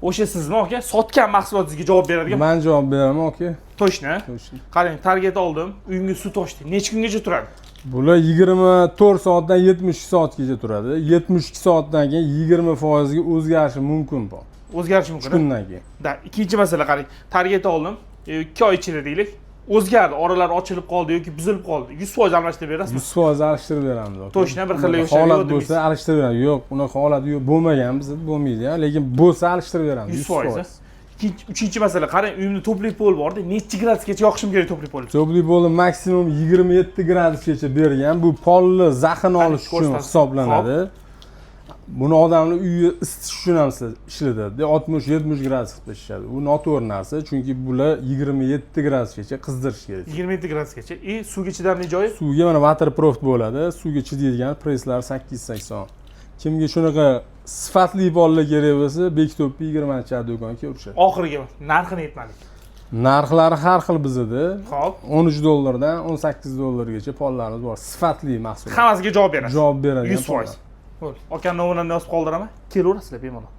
O'sha sizni aka sotgan mahsulotingizga javob beradigan. Men javob beraman, aka. To'shni. To'shni. Qarang, target oldim, uyimga suv toshdi. Necha kungacha turadi? Bular 24 soatdan 72 soatgacha turadi. 72 soatdan keyin 20% ga o'zgarishi mumkin bu. O'zgarishi mumkin. Kundan keyin. Da, ikkinchi masala qarang. Target oldim, 2 oy ichida deylik. O'zgardi, oralar ochilib qoldi yoki buzilib qoldi. 100% almashtirib berasizmi? 100% alishtirib beramiz. To'shni bir xil yo'q. Holat bo'lsa alishtirib beramiz. Yo'q, unaqa holat yo'q, bo'lmagan bizda bo'lmaydi, lekin bo'lsa alishtirib beramiz. 100%. Uchinchi masala, qarang, uyimda topli pol bor-da, necha gradusgacha yoqishim kerak topli polni? Topli polni maksimum 27 gradusgacha bergan. Bu polni zaxini olish uchun hisoblanadi. Buni odamlar uyi isitish uchun ham ishlatadi. 60-70 gradus qilib ishlatadi. Bu noto'g'ri narsa, chunki bular 27 gradusgacha qizdirish kerak. 27 gradusgacha. Suvga chidamli joyi? Suvga mana waterproof bo'ladi. Suvga chidaydigan preslar 880. Kimga shunaqa sifatli pollar kerak bo'lsa, Bekto'pni 20-chi do'konga urishadi. Oxiriga narxini aytmadik. Narxlari har xil bizda. Xo'p. 13 dollardan 18 dollargacha pollarimiz bor. Sifatli mahsulot. Hammasiga javob berasiz. Javob beradi. 100%. Bo'ldi. Aka nominani yozib qoldiraman. Kelaverasizlar bemalol.